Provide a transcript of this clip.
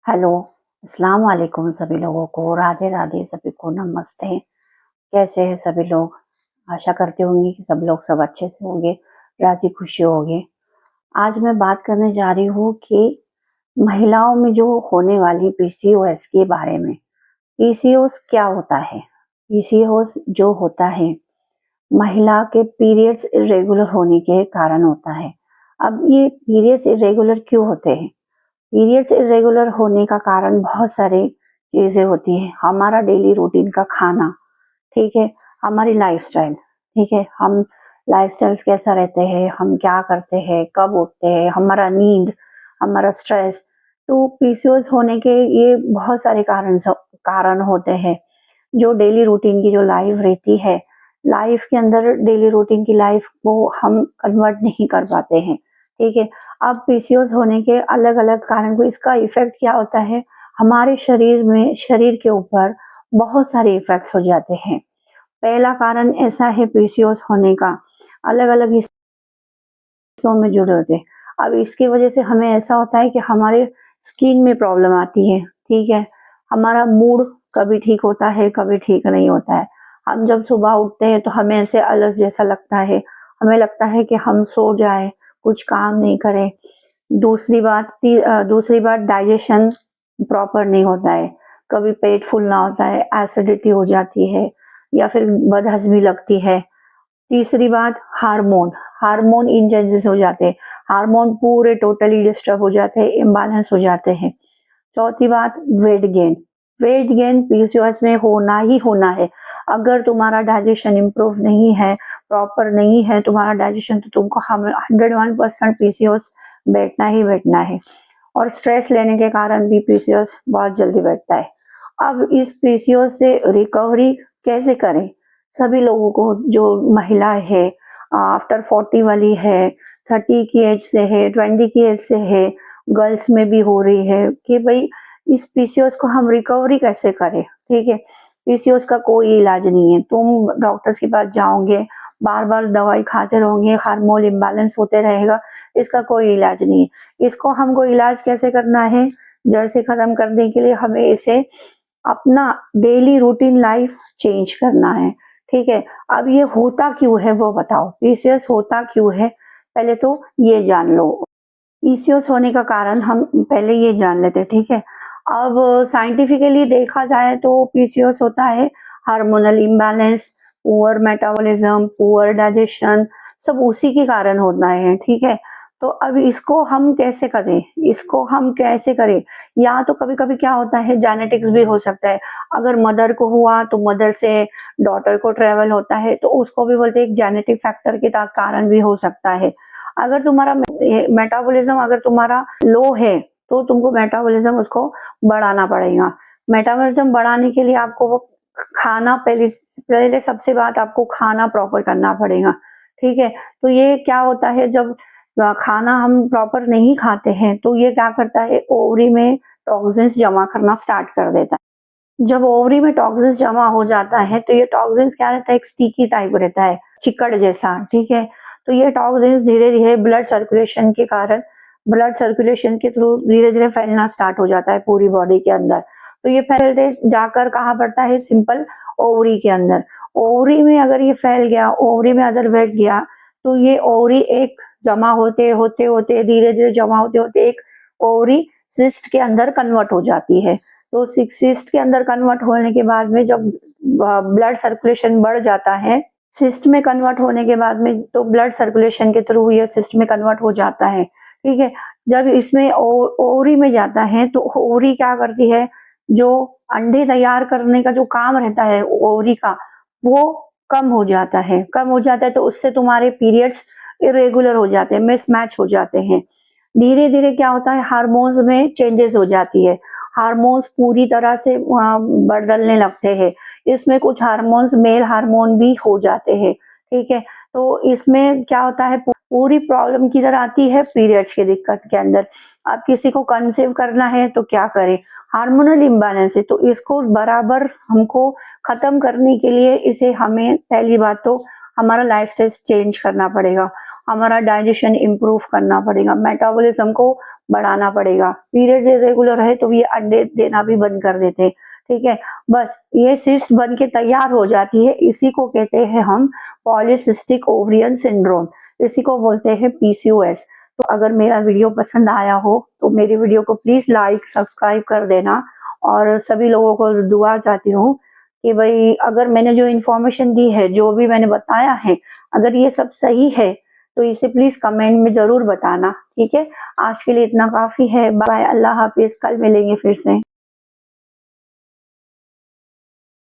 Hello, अस्सलाम वालेकुम सभी लोगों को, राधे राधे सभी को, नमस्ते। कैसे हैं सभी लोग? आशा करती होंगी कि सब लोग सब अच्छे से होंगे, राजी खुशी होंगे। आज मैं बात करने जा रही हूँ कि महिलाओं में जो होने वाली पीसीओएस के बारे में। पीसीओएस क्या होता है? पीसीओएस जो होता है, महिला के पीरियड्स इरेगुलर होने के कारण होता है। अब ये पीरियड्स इरेगुलर क्यों होते हैं? पीरियड्स इरेगुलर होने का कारण बहुत सारे चीजें होती है। हमारा डेली रूटीन का खाना, ठीक है, हमारी लाइफस्टाइल, ठीक है, हम लाइफस्टाइल कैसा रहते हैं, हम क्या करते हैं, कब उठते हैं, हमारा नींद, हमारा स्ट्रेस। तो पीसीओएस होने के ये बहुत सारे कारण होते हैं। जो डेली रूटीन की जो लाइफ रहती है, लाइफ के अंदर डेली रूटीन की लाइफ को हम कन्वर्ट नहीं कर पाते हैं, ठीक है। अब पीसीओएस होने के अलग अलग कारण को, इसका इफेक्ट क्या होता है हमारे शरीर में, शरीर के ऊपर बहुत सारे इफेक्ट्स हो जाते हैं। पहला कारण ऐसा है पीसीओएस होने का, अलग अलग हिस्सों में जुड़े होते हैं। अब इसकी वजह से हमें ऐसा होता है कि हमारे स्किन में प्रॉब्लम आती है, ठीक है, हमारा मूड कभी ठीक होता है, कभी ठीक नहीं होता है। हम जब सुबह उठते हैं तो हमें ऐसे आलस जैसा लगता है, हमें लगता है कि हम सो जाए, कुछ काम नहीं करें। दूसरी बात डाइजेशन प्रॉपर नहीं होता है, कभी पेट फूलना होता है, एसिडिटी हो जाती है या फिर बदहजमी लगती है। तीसरी बात हार्मोन, हार्मोन इनचेंजेस हो जाते हैं, हार्मोन पूरे टोटली डिस्टर्ब हो जाते हैं, इम्बैलेंस हो जाते हैं। चौथी बात weight gain, weight gain PCOS में होना ही होना है। अगर तुम्हारा डाइजेशन इंप्रूव नहीं है, प्रॉपर नहीं है तुम्हारा डाइजेशन, तो तुमको 101% पीसीओएस बैठना ही बैठना है। और स्ट्रेस लेने के कारण भी पीसीओएस बहुत जल्दी बैठता है। अब इस पीसीओएस से रिकवरी कैसे करें? सभी लोगों को, जो महिला है, आफ्टर 40 वाली है, 30 की एज से है, 20 की एज से है, गर्ल्स में भी हो रही है कि भाई इस पीसीओएस को हम रिकवरी कैसे करें, ठीक है। पीसीओएस का कोई इलाज नहीं है, तुम डॉक्टर्स के पास जाओगे, बार बार दवाई खाते रहोगे, हार्मोन इम्बैलेंस होते रहेगा, इसका कोई इलाज नहीं है। इसको हमको इलाज कैसे करना है? जड़ से खत्म करने के लिए हमें इसे अपना डेली रूटीन लाइफ चेंज करना है, ठीक है। अब ये होता क्यों है वो बताओ, पीसीओएस होता क्यों है, पहले तो ये जान लो। पीसीओएस होने का कारण हम पहले ये जान लेते हैं, ठीक है। अब साइंटिफिकली देखा जाए तो पीसीओएस होता है hormonal imbalance, poor metabolism, poor digestion, सब उसी के कारण होता है, ठीक है। तो अब इसको हम कैसे करें, इसको हम कैसे करें? या तो कभी कभी क्या होता है, जेनेटिक्स भी हो सकता है। अगर मदर को हुआ तो मदर से डॉटर को ट्रेवल होता है, तो उसको भी बोलते हैं एक जेनेटिक फैक्टर के कारण भी हो सकता है। अगर तुम्हारा मेटाबॉलिज्म अगर तुम्हारा लो है, तो तुमको मेटाबॉलिज्म उसको बढ़ाना पड़ेगा। मेटाबॉलिज्म बढ़ाने के लिए आपको वो खाना, पहले पहले सबसे बात आपको खाना प्रॉपर करना पड़ेगा, ठीक है। तो ये क्या होता है, जब खाना हम प्रॉपर नहीं खाते हैं तो ये क्या करता है, ओवरी में टॉक्सिन्स जमा करना स्टार्ट कर देता है। जब ओवरी में टॉक्सिन्स जमा हो जाता है तो ये टॉक्सिन्स क्या रहता है, एक स्टिकी टाइप रहता है, चिकड़ जैसा, ठीक है। तो ये टॉक्सिन्स धीरे धीरे ब्लड सर्कुलेशन के कारण, ब्लड सर्कुलेशन के थ्रू धीरे धीरे फैलना स्टार्ट हो जाता है पूरी बॉडी के अंदर। तो ये फैलते जाकर कहाँ पड़ता है, सिंपल ओवरी के अंदर। ओवरी में अगर ये फैल गया, ओवरी में अगर बैठ गया, तो ये ओवरी एक जमा होते होते होते धीरे धीरे जमा होते होते एक ओवरी सिस्ट के अंदर कन्वर्ट हो जाती है। तो सिस्ट के अंदर कन्वर्ट होने के बाद में जब ब्लड सर्कुलेशन बढ़ जाता है, सिस्ट में कन्वर्ट होने के बाद में, तो ब्लड सर्कुलेशन के थ्रू ये सिस्ट में कन्वर्ट हो जाता है, ठीक है। जब इसमें ओवरी में जाता है तो ओवरी क्या करती है, जो अंडे तैयार करने का जो काम रहता है ओवरी का, वो कम हो जाता है, कम हो जाता है। तो उससे तुम्हारे पीरियड्स इरेगुलर हो जाते हैं, मिसमैच हो जाते हैं। धीरे धीरे क्या होता है, हार्मोन्स में चेंजेस हो जाती है, हार्मोन्स पूरी तरह से बदलने लगते हैं। इसमें कुछ हार्मोन्स मेल हार्मोन भी हो जाते हैं, ठीक है। तो इसमें क्या होता है, पूरी प्रॉब्लम किधर आती है, पीरियड्स की दिक्कत के अंदर। अब किसी को कंसीव करना है तो क्या करे, हार्मोनल इम्बैलेंस है, तो इसको बराबर हमको खत्म करने के लिए इसे हमें पहली बात तो हमारा लाइफस्टाइल चेंज करना पड़ेगा, हमारा डाइजेशन इंप्रूव करना पड़ेगा, मेटाबॉलिज्म को बढ़ाना पड़ेगा। पीरियड्स इरेगुलर है तो ये अंडे देना भी बंद कर देते, ठीक है। बस ये सिस्ट बन के तैयार हो जाती है, इसी को कहते हैं हम पॉलीसिस्टिक ओवरियन सिंड्रोम, इसी को बोलते हैं पीसीओएस। तो अगर मेरा वीडियो पसंद आया हो तो मेरी वीडियो को प्लीज लाइक सब्सक्राइब कर देना। और सभी लोगों को दुआ चाहती हूँ कि भाई अगर मैंने जो इन्फॉर्मेशन दी है, जो भी मैंने बताया है, अगर ये सब सही है तो इसे प्लीज कमेंट में जरूर बताना, ठीक है। आज के लिए इतना काफी है। बाय, अल्लाह हाफिज, कल मिलेंगे फिर से।